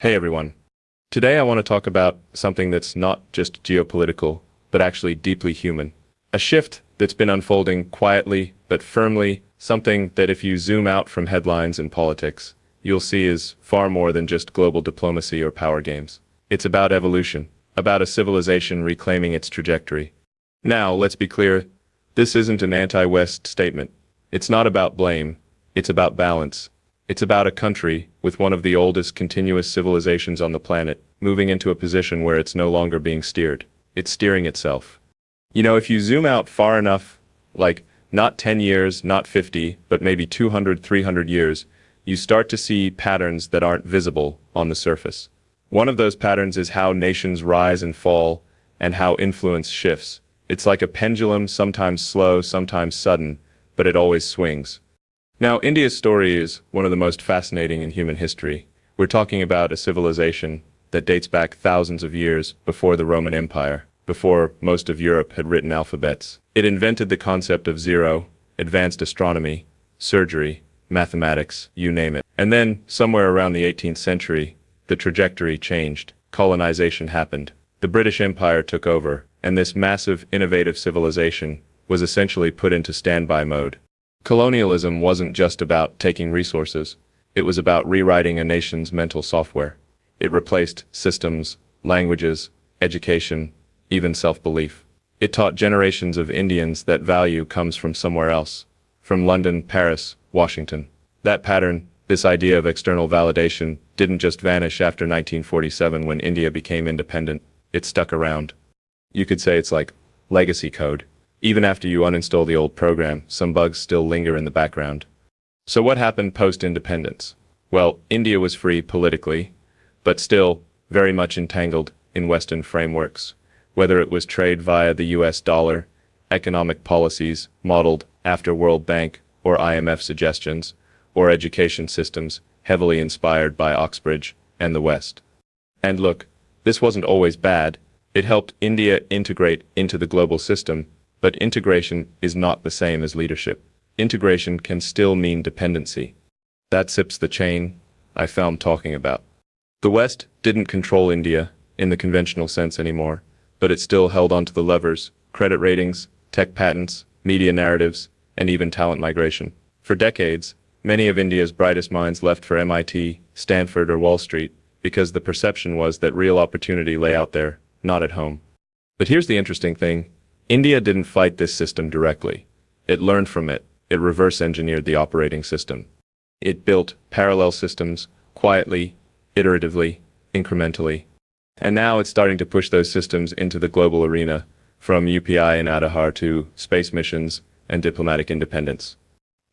Hey everyone. Today I want to talk about something that's not just geopolitical, but actually deeply human. A shift that's been unfolding quietly but firmly, something that if you zoom out from headlines and politics, you'll see is far more than just global diplomacy or power games. It's about evolution, about a civilization reclaiming its trajectory. Now, let's be clear, this isn't an anti-West statement. It's not about blame, it's about balance. It's about a country, with one of the oldest continuous civilizations on the planet, moving into a position where it's no longer being steered. It's steering itself. If you zoom out far enough, like not 10 years, not 50, but maybe 200, 300 years, you start to see patterns that aren't visible on the surface. One of those patterns is how nations rise and fall, and how influence shifts. It's like a pendulum, sometimes slow, sometimes sudden, but it always swings. Now, India's story is one of the most fascinating in human history. We're talking about a civilization that dates back thousands of years before the Roman Empire, before most of Europe had written alphabets. It invented the concept of zero, advanced astronomy, surgery, mathematics, you name it. And then, somewhere around the 18th century, the trajectory changed. Colonization happened. The British Empire took over, and this massive, innovative civilization was essentially put into standby mode. Colonialism wasn't just about taking resources, it was about rewriting a nation's mental software. It replaced systems, languages, education, even self-belief. It taught generations of Indians that value comes from somewhere else, from London, Paris, Washington. That pattern, this idea of external validation, didn't just vanish after 1947 when India became independent. It stuck around. You could say it's like legacy code. Even after you uninstall the old program, some bugs still linger in the background. So what happened post-independence? Well, India was free politically, but still very much entangled in Western frameworks, whether it was trade via the US dollar, economic policies modeled after World Bank or IMF suggestions, or education systems heavily inspired by Oxbridge and the West. And look, this wasn't always bad. It helped India integrate into the global system. But integration is not the same as leadership. Integration can still mean dependency. That sips the chain I found talking about. The West didn't control India in the conventional sense anymore, but it still held onto the levers, credit ratings, tech patents, media narratives, and even talent migration. For decades, many of India's brightest minds left for MIT, Stanford, or Wall Street because the perception was that real opportunity lay out there, not at home. But here's the interesting thing. India didn't fight this system directly. It learned from it. It reverse-engineered the operating system. It built parallel systems, quietly, iteratively, incrementally. And now it's starting to push those systems into the global arena, from UPI and Aadhaar to space missions and diplomatic independence.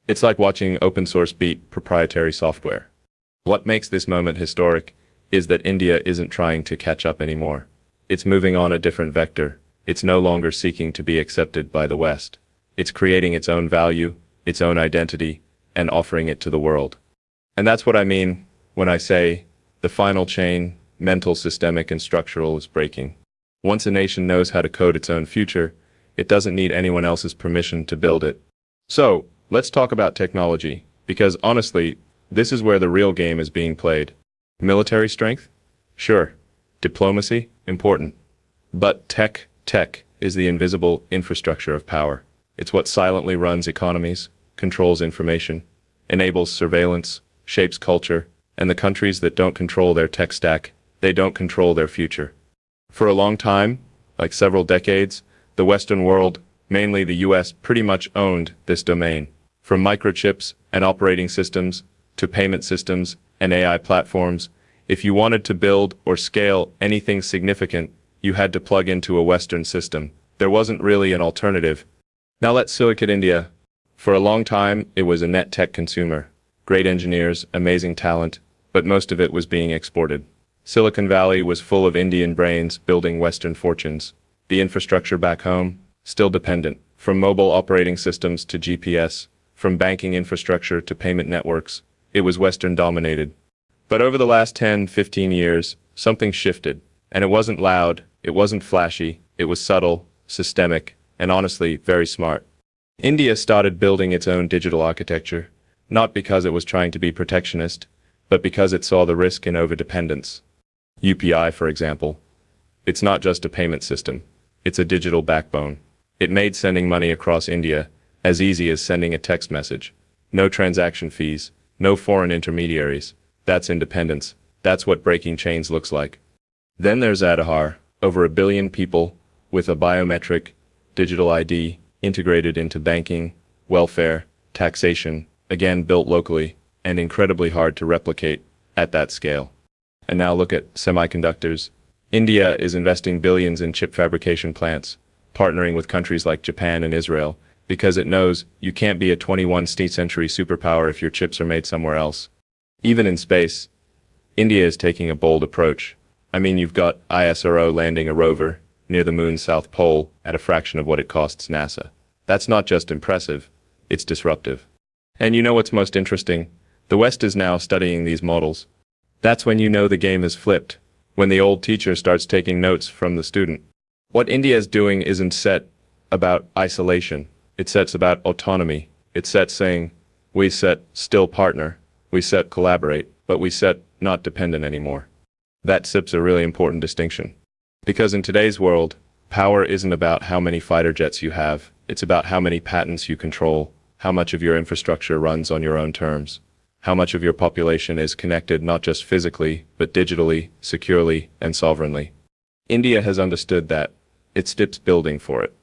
It's like watching open-source beat proprietary software. What makes this moment historic is that India isn't trying to catch up anymore. It's moving on a different vector. It's no longer seeking to be accepted by the West. It's creating its own value, its own identity, and offering it to the world. And that's what I mean when I say the final chain, mental, systemic, and structural, is breaking. Once a nation knows how to code its own future, it doesn't need anyone else's permission to build it. So, let's talk about technology, because honestly, this is where the real game is being played. Military strength? Sure. Diplomacy? Important. But tech is the invisible infrastructure of power. It's what silently runs economies, controls information, enables surveillance, shapes culture, and the countries that don't control their tech stack, they don't control their future. For a long time, like several decades, the Western world, mainly the US, pretty much owned this domain. From microchips and operating systems to payment systems and AI platforms, if you wanted to build or scale anything significant, you had to plug into a Western system. There wasn't really an alternative. Now let's look at India. For a long time, it was a net tech consumer. Great engineers, amazing talent, but most of it was being exported. Silicon Valley was full of Indian brains building Western fortunes. The infrastructure back home, still dependent. From mobile operating systems to GPS, from banking infrastructure to payment networks, it was Western dominated. But over the last 10, 15 years, something shifted. And it wasn't loud, it wasn't flashy, it was subtle, systemic, and honestly, very smart. India started building its own digital architecture, not because it was trying to be protectionist, but because it saw the risk in overdependence. UPI, for example. It's not just a payment system. It's a digital backbone. It made sending money across India as easy as sending a text message. No transaction fees, no foreign intermediaries. That's independence. That's what breaking chains looks like. Then there's Aadhaar, over 1 billion people with a biometric digital ID integrated into banking, welfare, taxation, again built locally and incredibly hard to replicate at that scale. And now look at semiconductors. India is investing billions in chip fabrication plants, partnering with countries like Japan and Israel, because it knows you can't be a 21st century superpower if your chips are made somewhere else. Even in space, India is taking a bold approach. I mean, you've got ISRO landing a rover near the moon's south pole at a fraction of what it costs NASA. That's not just impressive, it's disruptive. And you know what's most interesting? The West is now studying these models. That's when you know the game is flipped, when the old teacher starts taking notes from the student. What India is doing isn't set about isolation. It sets about autonomy. It sets saying, we set still partner, we set collaborate, but we set not dependent anymore. That SIP's a really important distinction. Because in today's world, power isn't about how many fighter jets you have, it's about how many patents you control, how much of your infrastructure runs on your own terms, how much of your population is connected not just physically, but digitally, securely, and sovereignly. India has understood that. It SIP's building for it.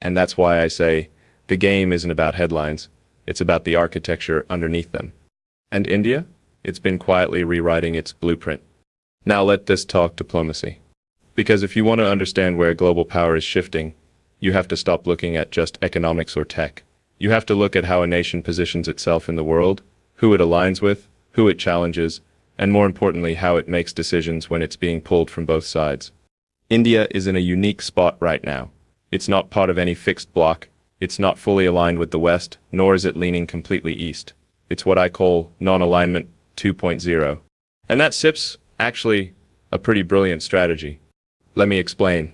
And that's why I say, the game isn't about headlines, it's about the architecture underneath them. And India? It's been quietly rewriting its blueprint. Now let this talk diplomacy. Because if you want to understand where global power is shifting, you have to stop looking at just economics or tech. You have to look at how a nation positions itself in the world, who it aligns with, who it challenges, and more importantly, how it makes decisions when it's being pulled from both sides. India is in a unique spot right now. It's not part of any fixed bloc, it's not fully aligned with the West, nor is it leaning completely east. It's what I call non-alignment 2.0. And that SIP's actually a pretty brilliant strategy. Let me explain.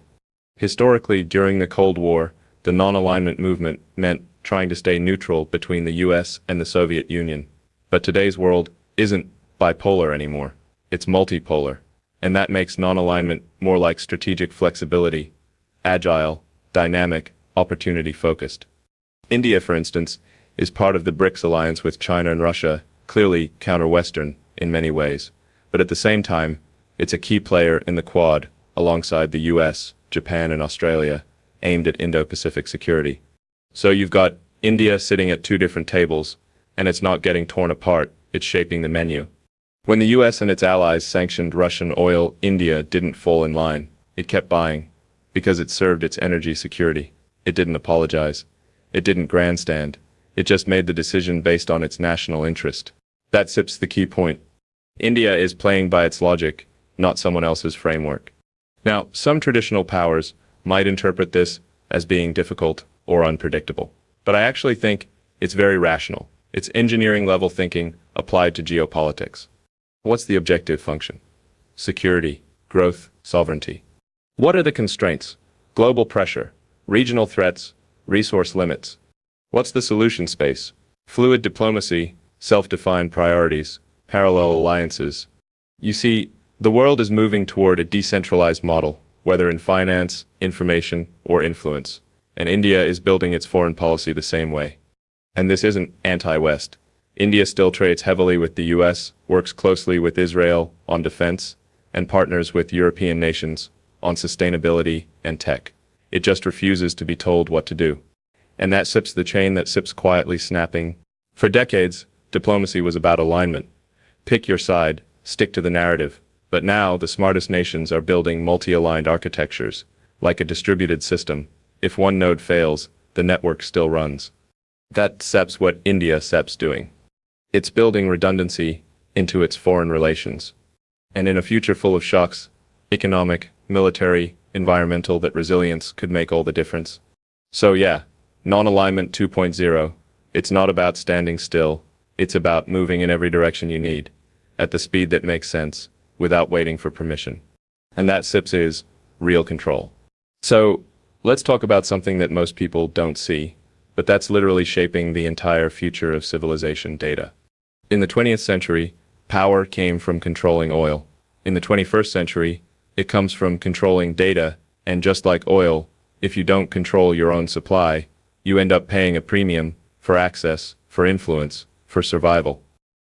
Historically, during the Cold War, the non-alignment movement meant trying to stay neutral between the US and the Soviet Union. But today's world isn't bipolar anymore. It's multipolar. And that makes non-alignment more like strategic flexibility, agile, dynamic, opportunity-focused. India, for instance, is part of the BRICS alliance with China and Russia, clearly counter-Western in many ways. But at the same time, it's a key player in the Quad, alongside the US, Japan, and Australia, aimed at Indo-Pacific security. So you've got India sitting at two different tables, and it's not getting torn apart, it's shaping the menu. When the US and its allies sanctioned Russian oil, India didn't fall in line. It kept buying, because it served its energy security. It didn't apologize. It didn't grandstand. It just made the decision based on its national interest. That SIP's the key point. India is playing by its logic, not someone else's framework. Now, some traditional powers might interpret this as being difficult or unpredictable. But I actually think it's very rational. It's engineering-level thinking applied to geopolitics. What's the objective function? Security, growth, sovereignty. What are the constraints? Global pressure, regional threats, resource limits. What's the solution space? Fluid diplomacy, self-defined priorities, parallel alliances. You see, the world is moving toward a decentralized model, whether in finance, information, or influence. And India is building its foreign policy the same way. And this isn't anti-West. India still trades heavily with the US, works closely with Israel on defense, and partners with European nations on sustainability and tech. It just refuses to be told what to do. And that SIP's the chain that SIP's quietly snapping. For decades, diplomacy was about alignment. Pick your side, stick to the narrative. But now, the smartest nations are building multi-aligned architectures, like a distributed system. If one node fails, the network still runs. That's SEP's what India SEP's doing. It's building redundancy into its foreign relations. And in a future full of shocks, economic, military, environmental, that resilience could make all the difference. So yeah, non-alignment 2.0, it's not about standing still, it's about moving in every direction you need, at the speed that makes sense, without waiting for permission. And that SIPS is real control. So, let's talk about something that most people don't see, but that's literally shaping the entire future of civilization: data. In the 20th century, power came from controlling oil. In the 21st century, it comes from controlling data, and just like oil, if you don't control your own supply, you end up paying a premium for access, for influence, for survival.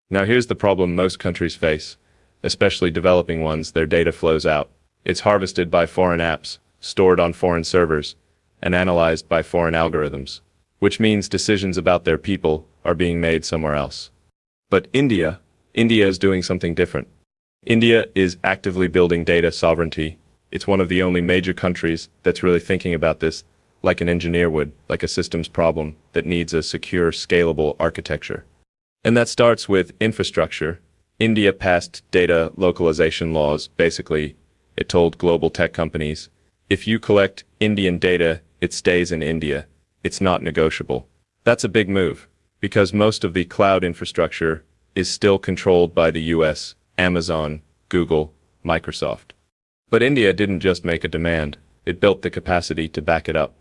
Now here's the problem most countries face, especially developing ones. Their data flows out. It's harvested by foreign apps, stored on foreign servers, and analyzed by foreign algorithms, which means decisions about their people are being made somewhere else. But India is doing something different. India is actively building data sovereignty. It's one of the only major countries that's really thinking about this like an engineer would, like a systems problem that needs a secure, scalable architecture. And that starts with infrastructure. India passed data localization laws. Basically, it told global tech companies, if you collect Indian data, it stays in India. It's not negotiable. That's a big move, because most of the cloud infrastructure is still controlled by the US, Amazon, Google, Microsoft. But India didn't just make a demand, it built the capacity to back it up.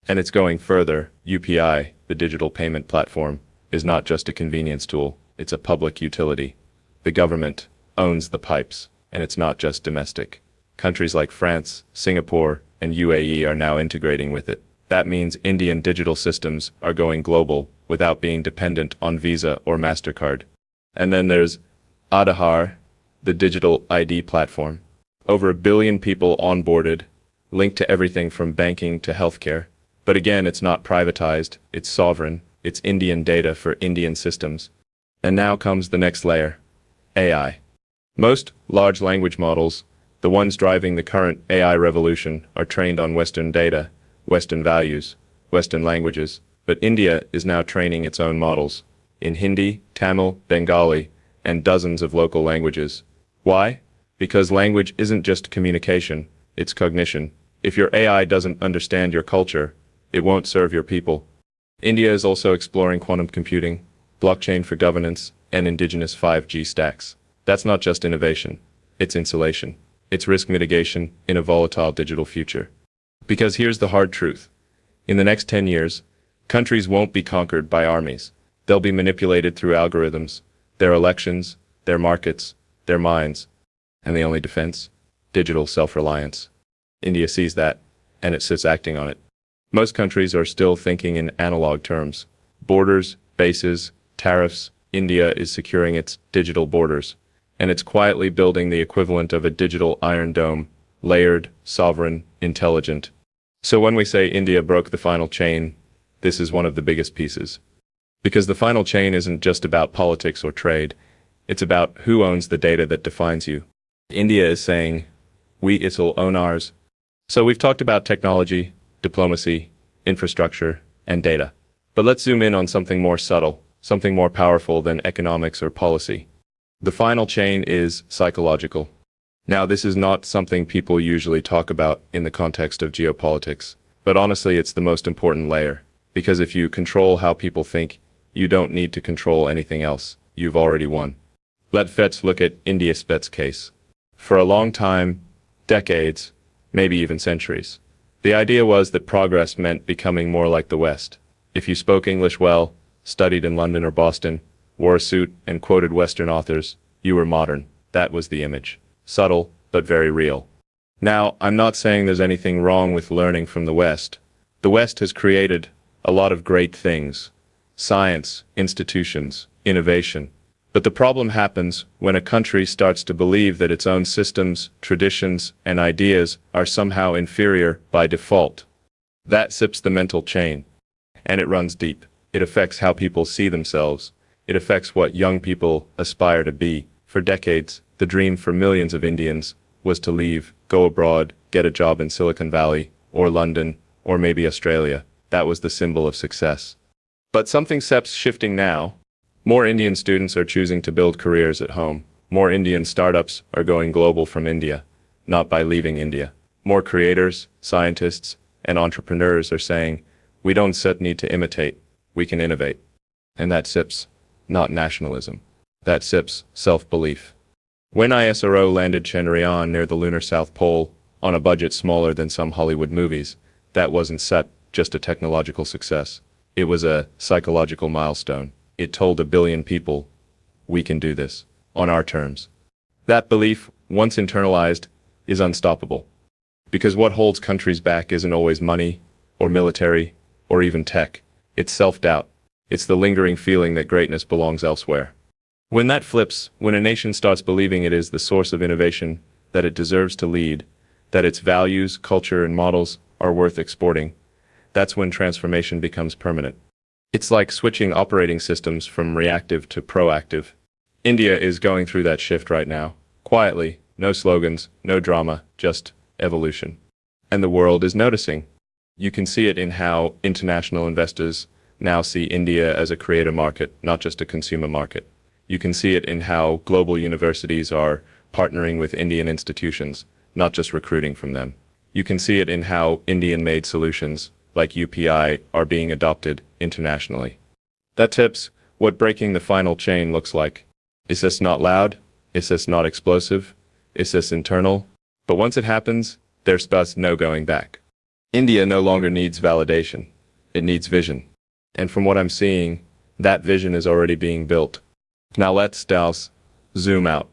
And it's going further. UPI, the digital payment platform, is not just a convenience tool, it's a public utility. The government owns the pipes, and it's not just domestic. Countries like France, Singapore, and UAE are now integrating with it. That means Indian digital systems are going global without being dependent on Visa or MasterCard. And then there's Aadhaar, the digital ID platform. Over 1 billion people onboarded, linked to everything from banking to healthcare. But again, it's not privatized, it's sovereign, it's Indian data for Indian systems. And now comes the next layer, AI. Most large language models, the ones driving the current AI revolution, are trained on Western data, Western values, Western languages. But India is now training its own models in Hindi, Tamil, Bengali, and dozens of local languages. Why? Because language isn't just communication, it's cognition. If your AI doesn't understand your culture, it won't serve your people. India is also exploring quantum computing, blockchain for governance, and indigenous 5G stacks. That's not just innovation, it's insulation. It's risk mitigation in a volatile digital future. Because here's the hard truth. In the next 10 years, countries won't be conquered by armies. They'll be manipulated through algorithms, their elections, their markets, their minds. And the only defense? Digital self-reliance. India sees that, and it sits acting on it. Most countries are still thinking in analog terms. Borders, bases, tariffs. India is securing its digital borders, and it's quietly building the equivalent of a digital iron dome, layered, sovereign, intelligent. So when we say India broke the final chain, this is one of the biggest pieces. Because the final chain isn't just about politics or trade, it's about who owns the data that defines you. India is saying, we it'll own ours. So we've talked about technology, diplomacy, infrastructure, and data. But let's zoom in on something more subtle, something more powerful than economics or policy. The final chain is psychological. Now, this is not something people usually talk about in the context of geopolitics, but honestly, it's the most important layer. Because if you control how people think, you don't need to control anything else. You've already won. Let's look at India's case. For a long time, decades, maybe even centuries, the idea was that progress meant becoming more like the West. If you spoke English well, studied in London or Boston, wore a suit, and quoted Western authors, you were modern. That was the image. Subtle, but very real. Now, I'm not saying there's anything wrong with learning from the West. The West has created a lot of great things. Science, institutions, innovation. But the problem happens when a country starts to believe that its own systems, traditions, and ideas are somehow inferior by default. That sips the mental chain. And it runs deep. It affects how people see themselves. It affects what young people aspire to be. For decades, the dream for millions of Indians was to leave, go abroad, get a job in Silicon Valley, or London, or maybe Australia. That was the symbol of success. But something's shifting now. More Indian students are choosing to build careers at home. More Indian startups are going global from India, not by leaving India. More creators, scientists, and entrepreneurs are saying, we don't need to imitate, we can innovate. And that sips, not nationalism. That sips self-belief. When ISRO landed Chandrayaan near the lunar South Pole, on a budget smaller than some Hollywood movies, that wasn't just a technological success. It was a psychological milestone. It told 1 billion people, we can do this. on our terms. That belief, once internalized, is unstoppable. Because what holds countries back isn't always money, or military, or even tech. It's self-doubt. It's the lingering feeling that greatness belongs elsewhere. When that flips, when a nation starts believing it is the source of innovation, that it deserves to lead, that its values, culture, and models are worth exporting, that's when transformation becomes permanent. It's like switching operating systems from reactive to proactive. India is going through that shift right now. Quietly, no slogans, no drama, just evolution. And the world is noticing. You can see it in how international investors now see India as a creator market, not just a consumer market. You can see it in how global universities are partnering with Indian institutions, not just recruiting from them. You can see it in how Indian-made solutions, like UPI, are being adopted internationally. That tips what breaking the final chain looks like. Is this not loud? Is this not explosive? Is this internal? But once it happens, there's thus no going back. India no longer needs validation. It needs vision. And from what I'm seeing, that vision is already being built. Now let's zoom out.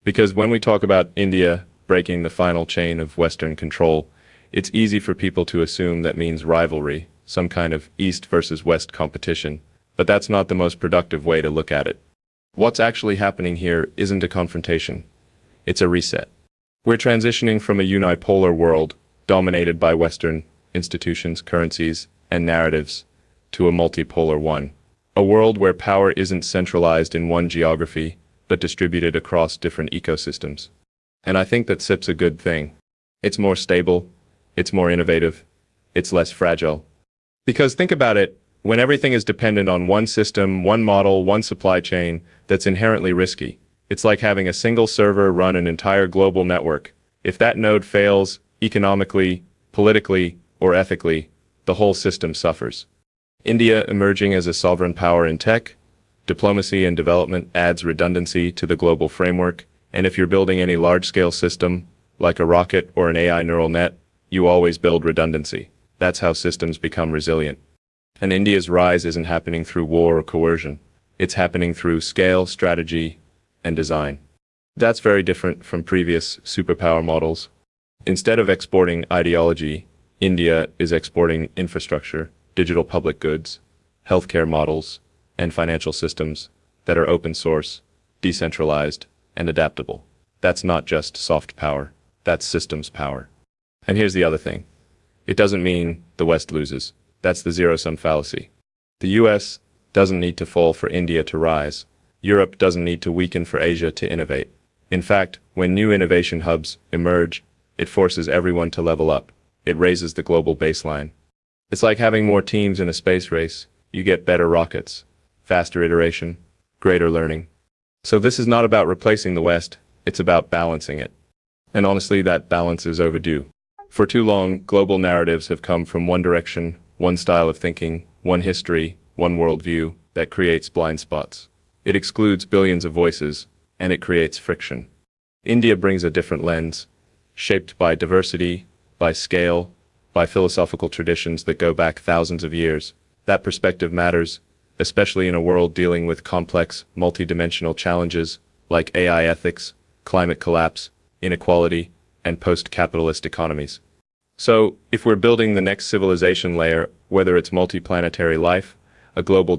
Because when we talk about India breaking the final chain of Western control, it's easy for people to assume that means rivalry, some kind of East versus West competition, but that's not the most productive way to look at it. What's actually happening here isn't a confrontation. It's a reset. We're transitioning from a unipolar world, dominated by Western institutions, currencies, and narratives, to a multipolar one. A world where power isn't centralized in one geography, but distributed across different ecosystems. And I think that SIP's a good thing. It's more stable, it's more innovative, it's less fragile. Because think about it, when everything is dependent on one system, one model, one supply chain, that's inherently risky. It's like having a single server run an entire global network. If that node fails, economically, politically, or ethically, the whole system suffers. India emerging as a sovereign power in tech, diplomacy and development adds redundancy to the global framework, and if you're building any large-scale system, like a rocket or an AI neural net, you always build redundancy. That's how systems become resilient. And India's rise isn't happening through war or coercion. It's happening through scale, strategy, and design. That's very different from previous superpower models. Instead of exporting ideology, India is exporting infrastructure, digital public goods, healthcare models, and financial systems that are open source, decentralized, and adaptable. That's not just soft power, that's systems power. And here's the other thing. It doesn't mean the West loses. That's the zero-sum fallacy. The US doesn't need to fall for India to rise. Europe doesn't need to weaken for Asia to innovate. In fact, when new innovation hubs emerge, it forces everyone to level up. It raises the global baseline. It's like having more teams in a space race. You get better rockets, faster iteration, greater learning. So this is not about replacing the West, it's about balancing it. And honestly, that balance is overdue. For too long, global narratives have come from one direction, one style of thinking, one history, one worldview that creates blind spots. It excludes billions of voices, and it creates friction. India brings a different lens, shaped by diversity, by scale, by philosophical traditions that go back thousands of years. That perspective matters, especially in a world dealing with complex, multidimensional challenges like AI ethics, climate collapse, inequality, and post-capitalist economies. So, if we're building the next civilization layer, whether it's multiplanetary life, a global